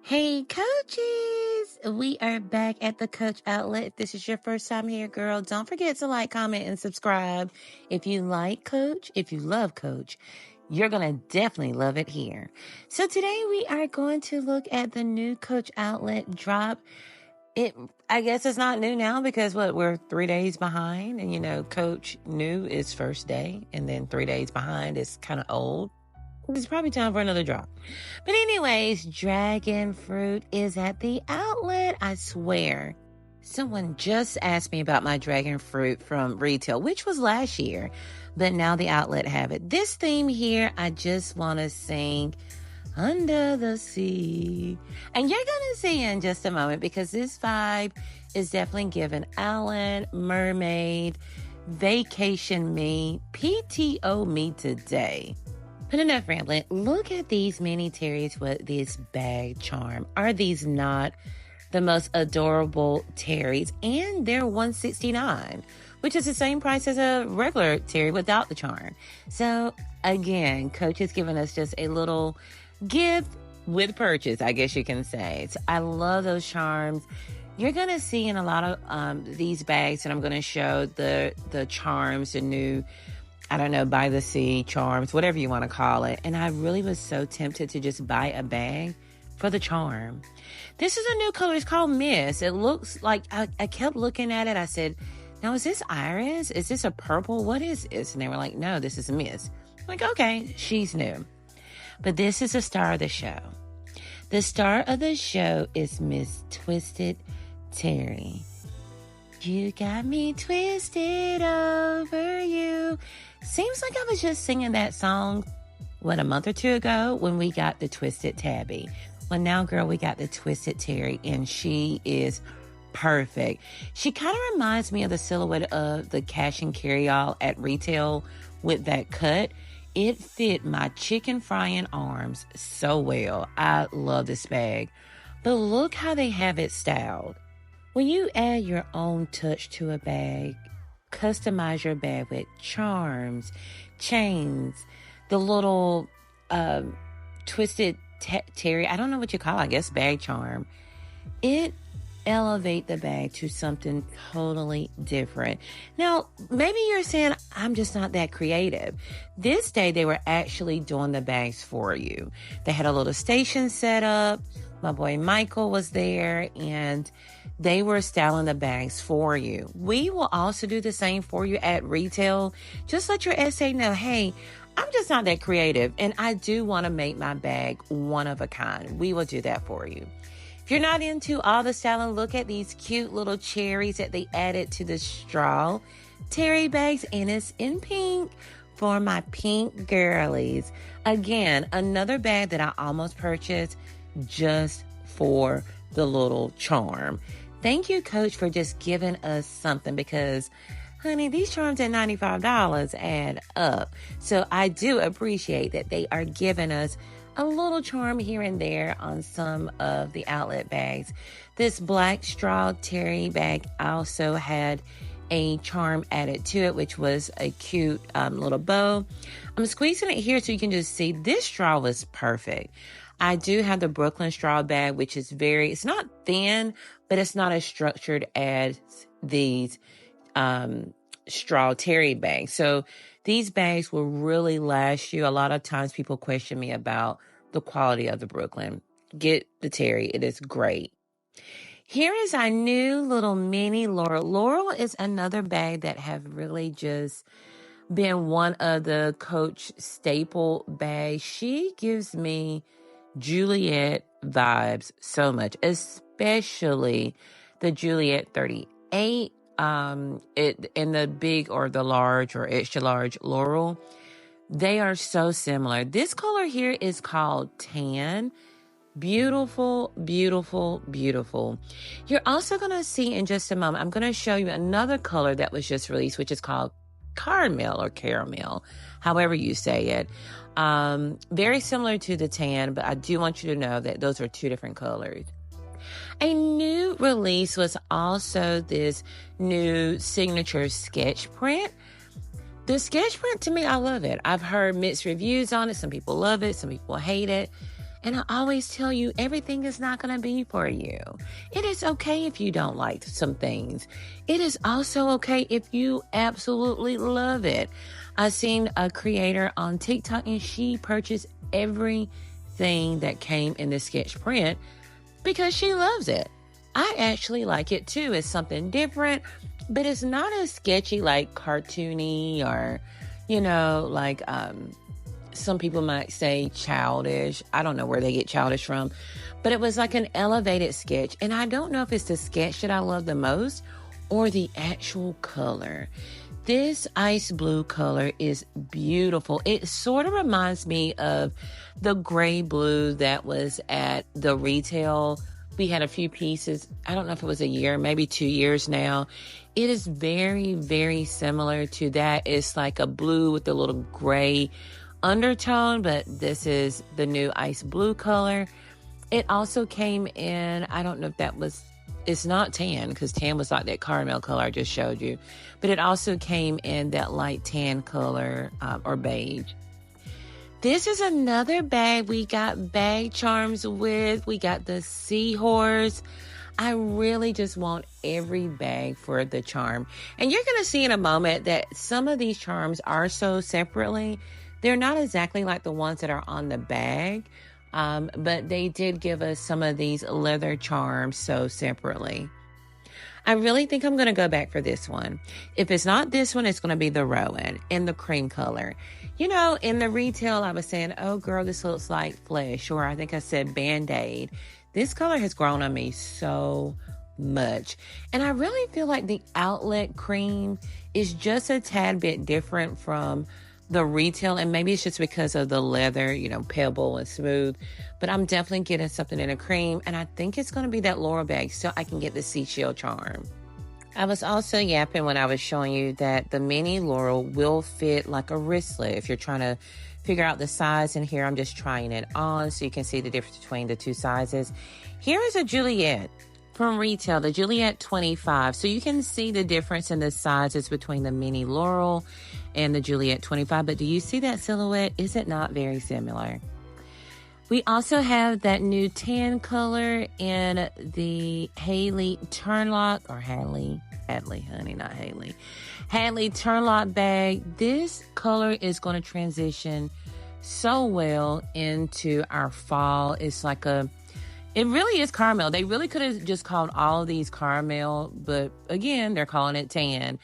Hey, coaches! We are back at the Coach Outlet. If this is your first time here, girl, don't forget to like, comment, and subscribe. If you like Coach, if you love Coach, you're going to definitely love it here. So today we are going to look at the new Coach Outlet drop. I guess it's not new now because we're 3 days behind. And Coach new is first day, and then 3 days behind is kind of old. It's probably time for another drop. But anyways, dragon fruit is at the outlet, I swear. Someone just asked me about my dragon fruit from retail, which was last year, but now the outlet have it. This theme here, I just want to sing Under the Sea. And you're going to see in just a moment because this vibe is definitely giving Alan, Mermaid, Vacation Me, PTO me today. But enough rambling. Look at these mini Teris with this bag charm. Are these not the most adorable Teris? And they're $169, which is the same price as a regular Teri without the charm. So again, Coach is giving us just a little gift with purchase, I guess you can say. So I love those charms. You're going to see in a lot of these bags, and I'm going to show the charms, the new, I don't know, by the sea charms, whatever you want to call it. And I really was so tempted to just buy a bag for the charm. This is a new color. It's called Mist. It looks like, I kept looking at it. I said, now, is this iris? Is this a purple? What is this? And they were like, no, this is a Mist. I'm like, okay, she's new. But this is the star of the show. The star of the show is Miss Twisted Teri. You got me twisted over you. Seems like I was just singing that song, a month or two ago when we got the Twisted Tabby. Well, now, girl, we got the Twisted Teri, and she is perfect. She kind of reminds me of the silhouette of the cash and carry all at retail with that cut. It fit my chicken frying arms so well. I love this bag. But look how they have it styled. When you add your own touch to a bag, customize your bag with charms, chains, the little Twisted Teri, I don't know what you call it, I guess bag charm. It elevate the bag to something totally different. Now, maybe you're saying, I'm just not that creative. This day, they were actually doing the bags for you. They had a little station set up. My boy Michael was there, and they were styling the bags for you. We will also do the same for you at retail. Just let your SA know, hey, I'm just not that creative, and I do want to make my bag one of a kind. We will do that for you. If you're not into all the styling, look at these cute little cherries that they added to the straw Teri bags, and it's in pink for my pink girlies. Again, another bag that I almost purchased just for the little charm. Thank you, Coach, for just giving us something because, honey, these charms at $95 add up. So I do appreciate that they are giving us a little charm here and there on some of the outlet bags. This black straw Teri bag also had a charm added to it, which was a cute little bow. I'm squeezing it here so you can just see this straw was perfect. I do have the Brooklyn straw bag, which is it's not thin, but it's not as structured as these straw Teri bags. So these bags will really last you. A lot of times people question me about the quality of the Brooklyn. Get the Teri. It is great. Here is our new little mini Laurel. Laurel is another bag that have really just been one of the Coach staple bags. She gives me Juliet vibes so much, especially the Juliet 38 in the big or the large or extra large Laurel. They are so similar. This color here is called Tan. Beautiful, beautiful, beautiful. You're also going to see in just a moment, I'm going to show you another color that was just released, which is called caramel or caramel, however you say it. Very similar to the tan, but I do want you to know that those are two different colors. A new release was also this new signature sketch print. The sketch print, to me, I love it. I've heard mixed reviews on it. Some people love it. Some people hate it. And I always tell you, everything is not going to be for you. It is okay if you don't like some things. It is also okay if you absolutely love it. I seen a creator on TikTok and she purchased everything that came in the sketch print because she loves it. I actually like it too. It's something different, but it's not as sketchy like cartoony or, like some people might say childish. I don't know where they get childish from, but it was like an elevated sketch. And I don't know if it's the sketch that I love the most or the actual color. This ice blue color is beautiful. It sort of reminds me of the gray blue that was at the retail. We had a few pieces. I don't know if it was a year, maybe 2 years now. It is very, very similar to that. It's like a blue with a little gray undertone, but this is the new ice blue color. It also came in, I don't know if that was, it's not tan because tan was like that caramel color I just showed you, but it also came in that light tan color or beige. This is another bag we got bag charms with. We got the Seahorse. I really just want every bag for the charm. And you're going to see in a moment that some of these charms are sold separately. They're not exactly like the ones that are on the bag, but they did give us some of these leather charms so separately. I really think I'm going to go back for this one. If it's not this one, it's going to be the Rowan in the cream color. In the retail, I was saying, oh, girl, this looks like flesh, or I think I said Band-Aid. This color has grown on me so much. And I really feel like the outlet cream is just a tad bit different from the retail, and maybe it's just because of the leather, pebble and smooth, but I'm definitely getting something in a cream, and I think it's going to be that Laurel bag so I can get the Seashell charm. I was also yapping when I was showing you that the mini Laurel will fit like a wristlet if you're trying to figure out the size. And here I'm just trying it on so you can see the difference between the two sizes. Here is a Juliet from retail, the Juliet 25. So you can see the difference in the sizes between the mini Laurel and the Juliet 25. But do you see that silhouette? Is it not very similar? We also have that new tan color in the Hadley Turnlock, or Hadley, honey, not Haley. Hadley Turnlock bag. This color is going to transition so well into our fall. It's like it really is caramel. They really could have just called all of these caramel, but again, they're calling it tan.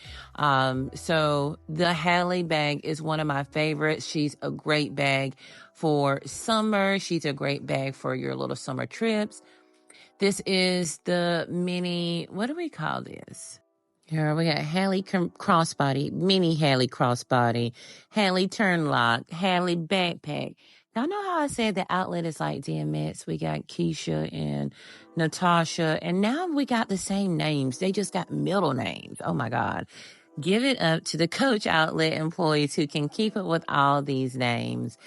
So the Hadley bag is one of my favorites. She's a great bag for summer. She's a great bag for your little summer trips. This is the mini, what do we call this? Here we got Hadley crossbody, mini Hadley crossbody, Hadley turnlock, Hadley backpack. Y'all know how I said the outlet is like DMX? We got Keisha and Natasha, and now we got the same names. They just got middle names. Oh my God. Give it up to the Coach outlet employees who can keep up with all these names.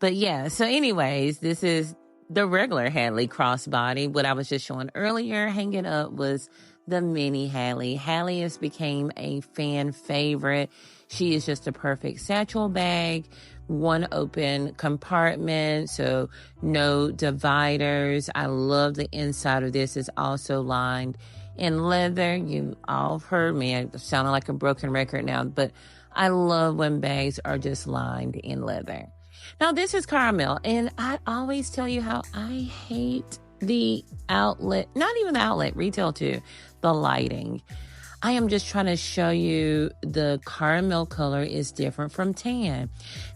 But yeah, so anyways, this is the regular Hadley crossbody. What I was just showing earlier, hanging up, was the mini Hadley. Hadley has became a fan favorite. She is just a perfect satchel bag, one open compartment, so no dividers. I love the inside of this. It's also lined in leather. You all have heard me. I'm sounding like a broken record now, but I love when bags are just lined in leather. Now, this is caramel, and I always tell you how I hate the outlet, not even the outlet, retail too, the lighting. I am just trying to show you the caramel color is different from tan.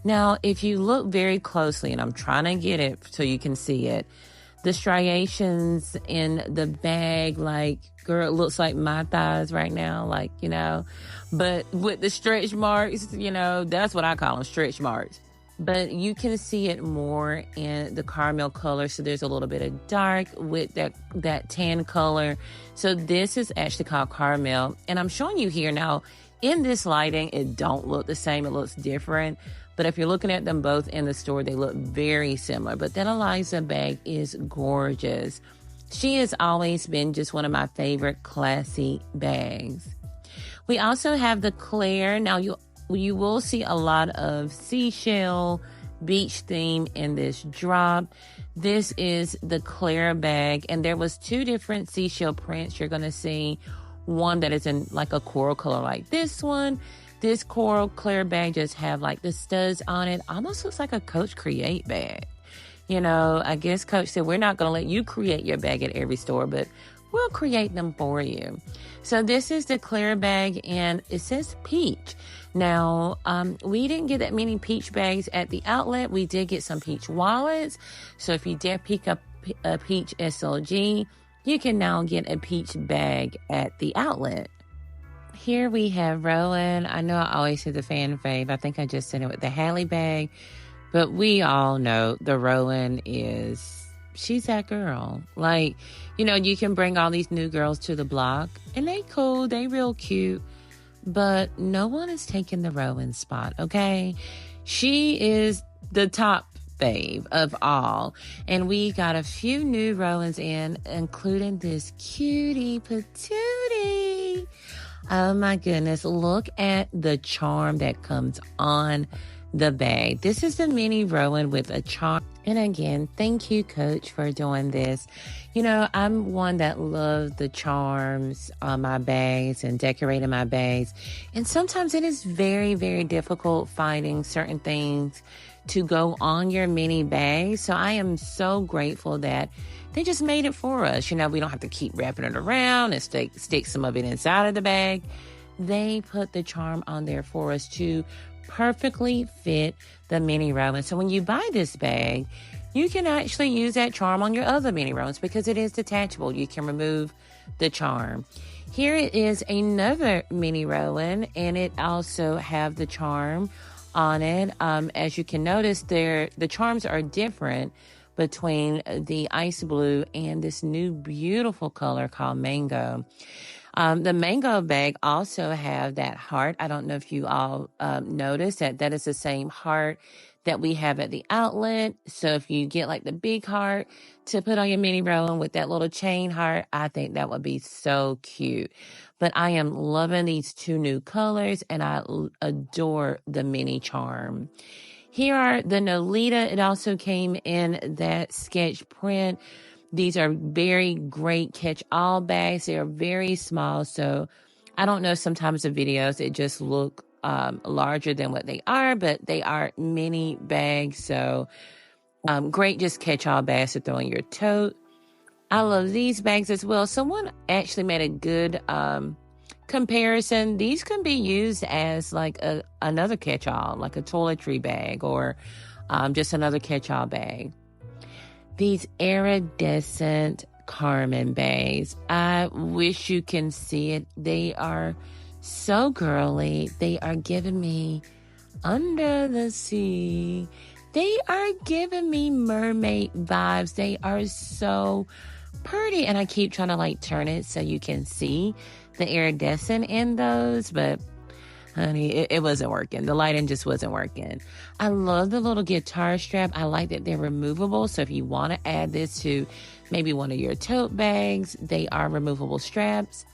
Now, if you look very closely, and I'm trying to get it so you can see it, the striations in the bag, like, girl, it looks like my thighs right now, like, but with the stretch marks, that's what I call them, stretch marks. But you can see it more in the caramel color. So there's a little bit of dark with that tan color. So this is actually called caramel. And I'm showing you here now, in this lighting, it don't look the same. It looks different. But if you're looking at them both in the store, they look very similar. But that Eliza bag is gorgeous. She has always been just one of my favorite classy bags. We also have the Claire. Now, you will see a lot of Seashell beach theme in this drop. This is the Clara bag, and there was 2 different seashell prints you're going to see. One that is in like a coral color like this one. This coral Clara bag just have like the studs on it. Almost looks like a Coach Create bag. You know, I guess Coach said, we're not going to let you create your bag at every store, but we'll create them for you. So this is the Clara bag, and it says peach. Now, we didn't get that many peach bags at the outlet. We did get some peach wallets. So if you did pick up a peach SLG, you can now get a peach bag at the outlet. Here we have Rowan. I know I always say the fan fave. I think I just said it with the Hadley bag. But we all know the Rowan she's that girl. Like, you know, you can bring all these new girls to the block, and they cool, they real cute, but no one is taking the Rowan spot, okay? She is the top fave of all, and we got a few new Rowans in, including this cutie patootie. Oh my goodness, look at the charm that comes on the bag. This is the mini Rowan with a charm. And again, thank you, Coach, for doing this. You know, I'm one that loves the charms on my bags and decorating my bags. And sometimes it is very, very difficult finding certain things to go on your mini bag. So I am so grateful that they just made it for us. You know, we don't have to keep wrapping it around and stick some of it inside of the bag. They put the charm on there for us to perfectly fit the mini Rowan. So when you buy this bag, you can actually use that charm on your other mini Rowans because it is detachable. You can remove the charm. Here it is another mini Rowan, and it also have the charm on it. As you can notice, the charms are different between the ice blue and this new beautiful color called mango. The mango bag also have that heart. I don't know if you all noticed that is the same heart that we have at the outlet. So if you get like the big heart to put on your mini Rowan with that little chain heart, I think that would be so cute. But I am loving these 2 new colors, and I adore the mini charm. Here are the Nolita. It also came in that sketch print. These are very great catch-all bags. They are very small, so I don't know, sometimes the videos, it just look larger than what they are, but they are mini bags, so great just catch-all bags to throw in your tote. I love these bags as well. Someone actually made a good comparison. These can be used as like another catch-all, like a toiletry bag or just another catch-all bag. These iridescent Carmen bags. I wish you can see it. They are so girly. They are giving me under the sea. They are giving me mermaid vibes. They are so pretty. And I keep trying to like turn it so you can see the iridescent in those, but honey, it wasn't working. The lighting just wasn't working. I love the little guitar strap. I like that they're removable. So if you want to add this to maybe one of your tote bags, they are removable straps.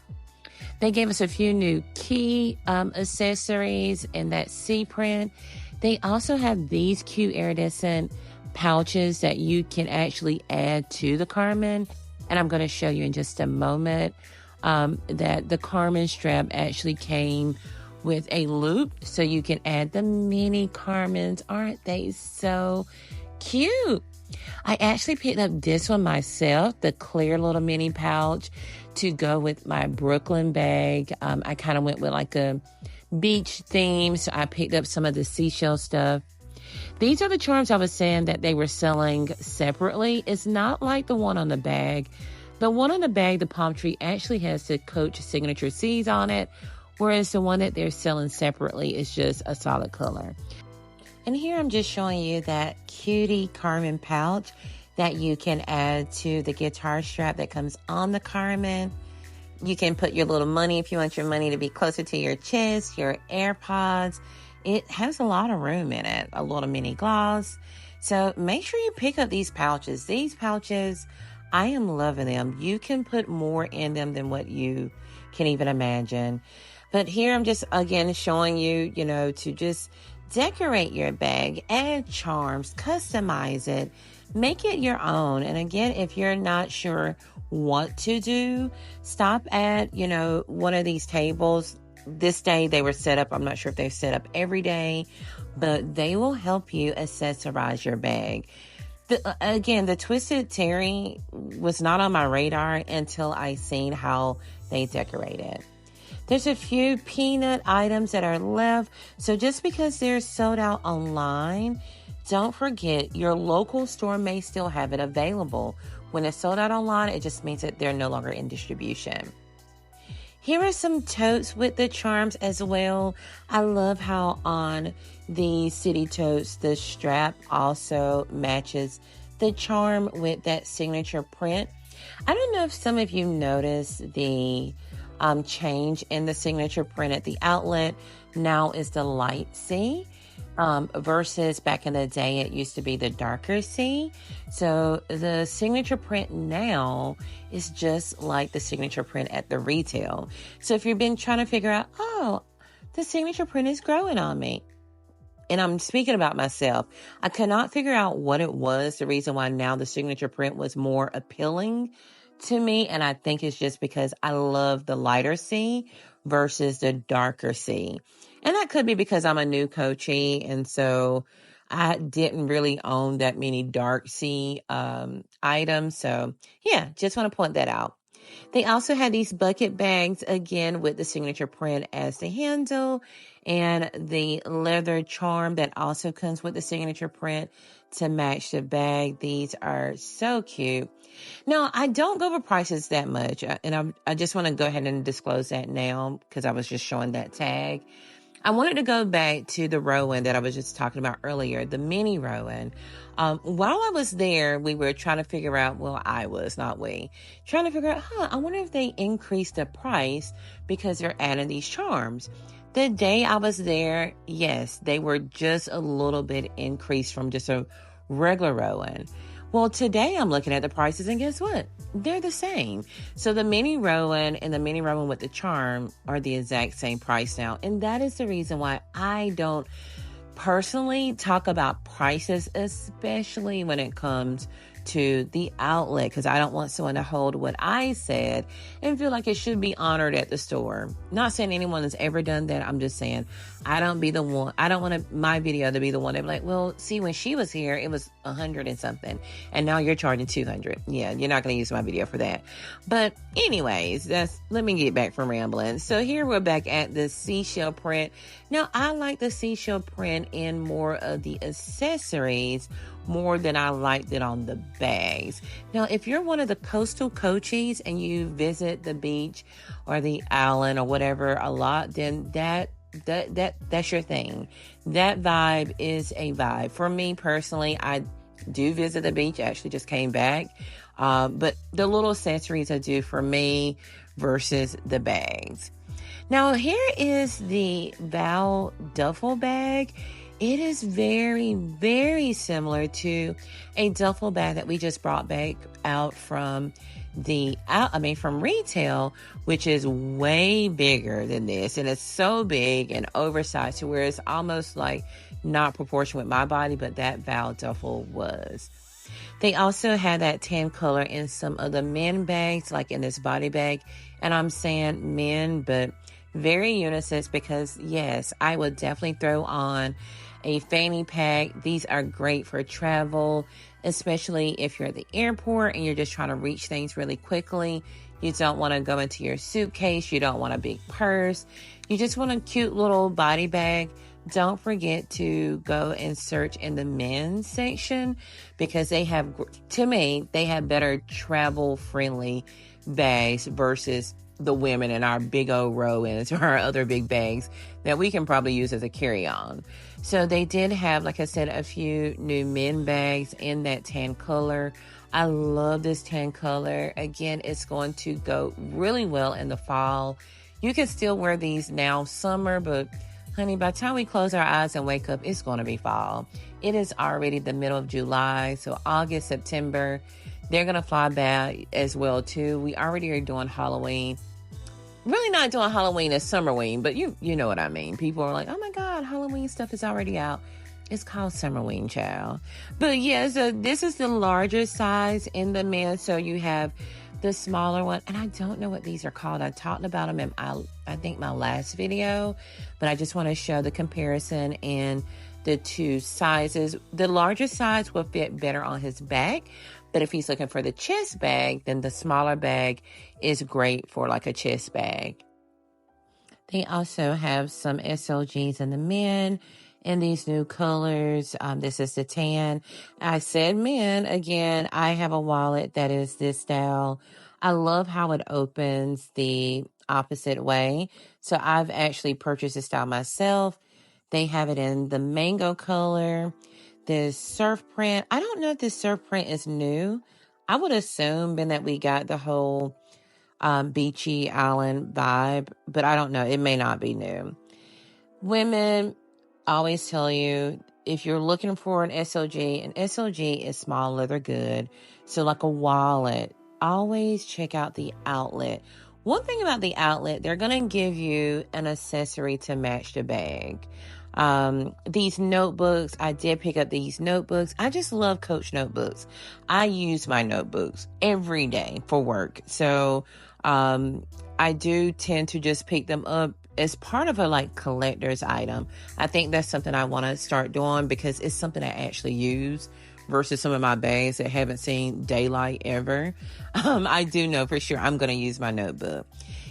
They gave us a few new key accessories in that sea print. They also have these cute iridescent pouches that you can actually add to the Carmen. And I'm going to show you in just a moment that the Carmen strap actually came with a loop, so you can add the mini Carmens. Aren't they so cute? I actually picked up this one myself, the clear little mini pouch, to go with my Brooklyn bag. I kind of went with like a beach theme, so I picked up some of the seashell stuff. These are the charms I was saying that they were selling separately. It's not like the one on the bag. The one on the bag, the palm tree, actually has the Coach signature C's on it, whereas the one that they're selling separately is just a solid color. And here I'm just showing you that cutie Carmen pouch that you can add to the guitar strap that comes on the Carmen. You can put your little money if you want your money to be closer to your chest, your AirPods. It has a lot of room in it, a little mini gloss. So make sure you pick up these pouches. These pouches, I am loving them. You can put more in them than what you can even imagine. But here I'm just, again, showing you, to just Decorate your bag, add charms, customize it, make it your own. And again, if you're not sure what to do, stop at, one of these tables. This day they were set up. I'm not sure if they're set up every day, but they will help you accessorize your bag. Again, the Twisted Teri was not on my radar until I seen how they decorate it. There's a few peanut items that are left, so just because they're sold out online, don't forget your local store may still have it available. When it's sold out online, it just means that they're no longer in distribution. Here are some totes with the charms as well. I love how on the city totes, the strap also matches the charm with that signature print. I don't know if some of you noticed the change in the signature print at the outlet. Now is the light sea versus back in the day it used to be the darker sea. So the signature print now is just like the signature print at the retail. So if you've been trying to figure out, the signature print is growing on me, and I'm speaking about myself, I could not figure out what it was, the reason why now the signature print was more appealing to me. And I think it's just because I love the lighter sea versus the darker sea. And that could be because I'm a new coachee, and so I didn't really own that many dark sea items. So yeah, just want to point that out. They also had these bucket bags, again, with the signature print as the handle and the leather charm that also comes with the signature print to match the bag. These are so cute. Now, I don't go over prices that much, and I just want to go ahead and disclose that now because I was just showing that tag. I wanted to go back to the Rowan that I was just talking about earlier, the mini Rowan. While I was there, we were trying to figure out, I was, not we, trying to figure out, I wonder if they increased the price because they're adding these charms. The day I was there, yes, they were just a little bit increased from just a regular Rowan. Well, today I'm looking at the prices, and guess what? They're the same. So the mini Rowan and the mini Rowan with the charm are the exact same price now. And that is the reason why I don't personally talk about prices, especially when it comes to the outlet, because I don't want someone to hold what I said and feel like it should be honored at the store. Not saying anyone has ever done that. I'm just saying I don't want my video to be the one to be like, well, see, when she was here, it was 100 and something, and now you're charging 200. Yeah, you're not going to use my video for that. But anyways, let me get back from rambling. So here we're back at the seashell print. Now, I like the seashell print in more of the accessories more than I liked it on the bags. Now, if you're one of the coastal coachees and you visit the beach or the island or whatever a lot, then that's your thing. That vibe is a vibe. For me personally, I do visit the beach. I actually just came back. But the little accessories I do for me versus the bags. Now, here is the Val duffel bag. It is very, very similar to a duffel bag that we just brought back out from from retail, which is way bigger than this. And it's so big and oversized to where it's almost like not proportional with my body, but that Val duffel was. They also had that tan color in some of the men bags, like in this body bag. And I'm saying men, but very unisex because, yes, I would definitely throw on a fanny pack. These are great for travel, especially if you're at the airport and you're just trying to reach things really quickly. You don't want to go into your suitcase. You don't want a big purse. You just want a cute little body bag. Don't forget to go and search in the men's section because they have better travel-friendly bags versus the women in our big old Rowans or our other big bags that we can probably use as a carry-on. So they did have, like I said, a few new men bags in that tan color. I love this tan color. Again, it's going to go really well in the fall. You can still wear these now summer, but honey, by the time we close our eyes and wake up, it's going to be fall. It is already the middle of July, so August, September, they're going to fly by as well too. We already are doing Halloween. really not doing Halloween as Summerween, but you know what I mean. People are like, oh my God, Halloween stuff is already out. It's called Summerween, child. But yeah, so this is the larger size in the men. So you have the smaller one. And I don't know what these are called. I talked about them in, I think, my last video. But I just want to show the comparison in the two sizes. The larger size will fit better on his back. But if he's looking for the chest bag, then the smaller bag is great for like a chest bag. They also have some SLGs in the men in these new colors. This is the tan. I said men. Again, I have a wallet that is this style. I love how it opens the opposite way. So I've actually purchased this style myself. They have it in the mango color. This surf print. I don't know if this surf print is new. I would assume, being that we got the whole beachy island vibe, but I don't know. It may not be new. Women always tell you, if you're looking for an SLG is small leather good. So like a wallet, always check out the outlet. One thing about the outlet, they're going to give you an accessory to match the bag. These notebooks, I did pick up these notebooks. I just love Coach notebooks. I use my notebooks every day for work. So, I do tend to just pick them up as part of a like collector's item. I think that's something I want to start doing because it's something I actually use versus some of my bags that haven't seen daylight ever. I do know for sure I'm going to use my notebook.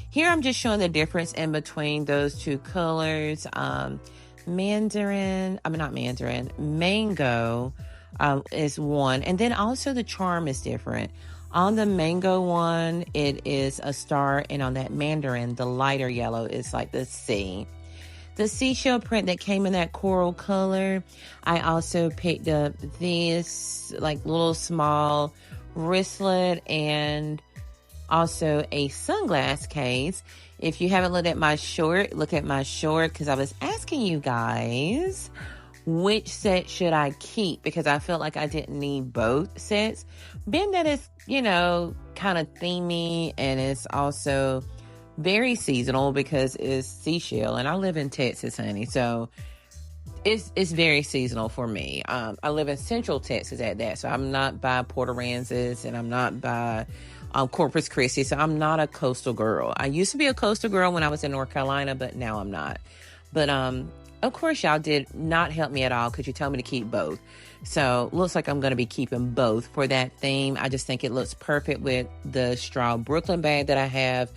Here I'm just showing the difference in between those two colors. Mango is one. And then also the charm is different. On the mango one, it is a star. And on that mandarin, the lighter yellow is like the sea. The seashell print that came in that coral color, I also picked up this like little small wristlet and also a sunglass case. If you haven't looked at my short, look at my short, because I was asking you guys which set should I keep, because I felt like I didn't need both sets. Being that it's, kind of themey, and it's also very seasonal because it's Seashell, and I live in Texas, honey. So it's very seasonal for me. I live in Central Texas at that, so I'm not by Port Aransas, and I'm not by Corpus Christi, so I'm not a coastal girl. I used to be a coastal girl when I was in North Carolina, but now I'm not. But of course, y'all did not help me at all because you told me to keep both. So looks like I'm going to be keeping both for that theme. I just think it looks perfect with the straw Brooklyn bag that I have,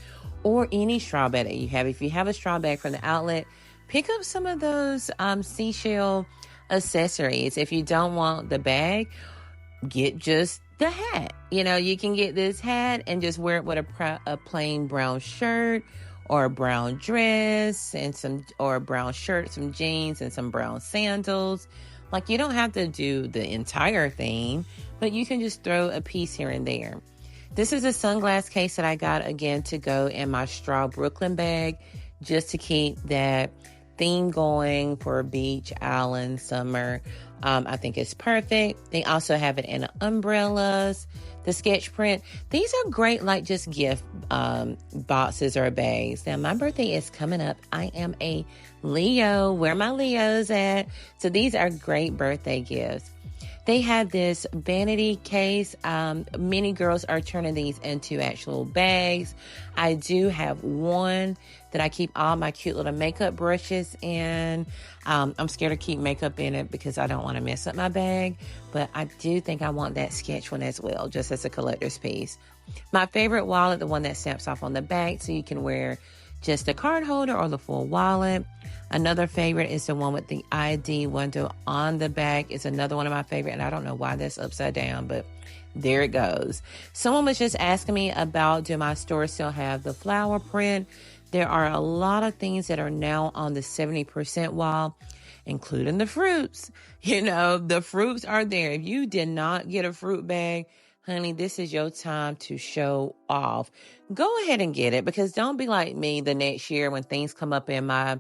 or any straw bag that you have. If you have a straw bag from the outlet, pick up some of those Seashell accessories. If you don't want the bag, get just the hat. You can get this hat and just wear it with a plain brown shirt or a brown dress or a brown shirt, some jeans, and some brown sandals. Like, you don't have to do the entire theme, but you can just throw a piece here and there. This is a sunglass case that I got again to go in my straw Brooklyn bag, just to keep that theme going for beach, island, summer. I think it's perfect. They also have it in umbrellas, the sketch print. These are great, like just gift boxes or bags. Now, my birthday is coming up. I am a Leo. Where my Leos at? So these are great birthday gifts. They have this vanity case. Many girls are turning these into actual bags. I do have one that I keep all my cute little makeup brushes in. I'm scared to keep makeup in it because I don't want to mess up my bag. But I do think I want that sketch one as well, just as a collector's piece. My favorite wallet, the one that snaps off on the back so you can wear just the card holder or the full wallet. Another favorite is the one with the ID window on the back. It's another one of my favorite, and I don't know why that's upside down, but there it goes. Someone was just asking me about, do my store still have the flower print? There are a lot of things that are now on the 70% wall, including the fruits. The fruits are there. If you did not get a fruit bag, honey, this is your time to show off. Go ahead and get it, because don't be like me the next year when things come up in my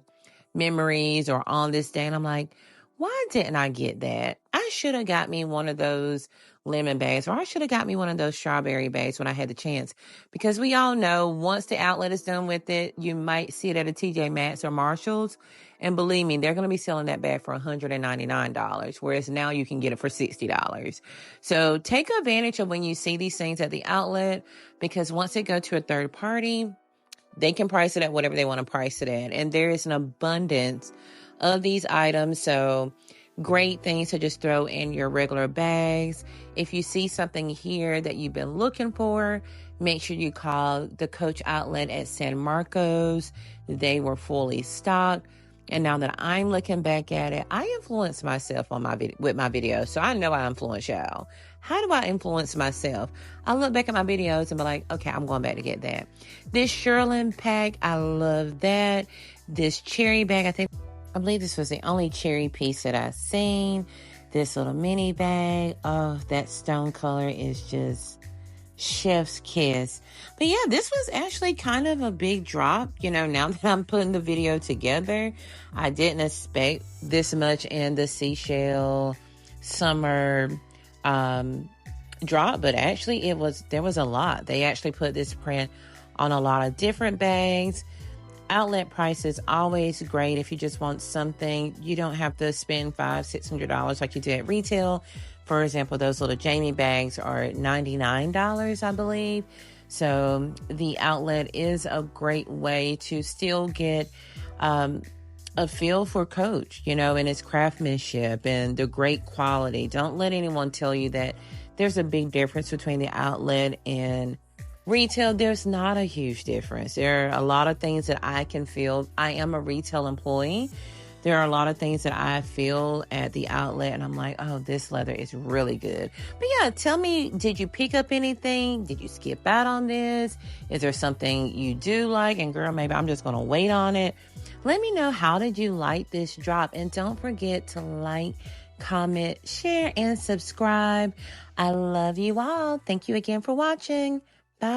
memories or on this day, and I'm like, why didn't I get that? I should have got me one of those lemon bags, or I should have got me one of those strawberry bags when I had the chance, because we all know once the outlet is done with it, you might see it at a TJ Maxx or Marshall's, and believe me, they're going to be selling that bag for $199, whereas now you can get it for $60. So take advantage of when you see these things at the outlet, because once they go to a third party, they can price it at whatever they want to price it at, and there is an abundance of these items. So great things to just throw in your regular bags. If you see something here that you've been looking for, make sure you call the Coach outlet at San Marcos. They were fully stocked. And now that I'm looking back at it, I influence myself on with my videos. So I know I influence y'all. How do I influence myself? I look back at my videos and be like, okay, I'm going back to get that. This Shearling pack, I love that. This cherry bag, I believe this was the only cherry piece that I've seen. This little mini bag. Oh, that stone color is just chef's kiss. But yeah, this was actually kind of a big drop. You know, now that I'm putting the video together, I didn't expect this much in the Seashell summer drop, but actually there was a lot. They actually put this print on a lot of different bags. Outlet price is always great if you just want something. You don't have to spend $500-$600 like you do at retail. For example, those little Jamie bags are $99, I believe. So the outlet is a great way to still get a feel for Coach, you know, and its craftsmanship and the great quality. Don't let anyone tell you that there's a big difference between the outlet and retail. There's not a huge difference. There are a lot of things that I can feel. I am a retail employee. There are a lot of things that I feel at the outlet, and I'm like, oh, this leather is really good. But yeah, tell me, did you pick up anything? Did you skip out on this? Is there something you do like? And girl, maybe I'm just going to wait on it. Let me know, how did you like this drop? And don't forget to like, comment, share, and subscribe. I love you all. Thank you again for watching. Bye.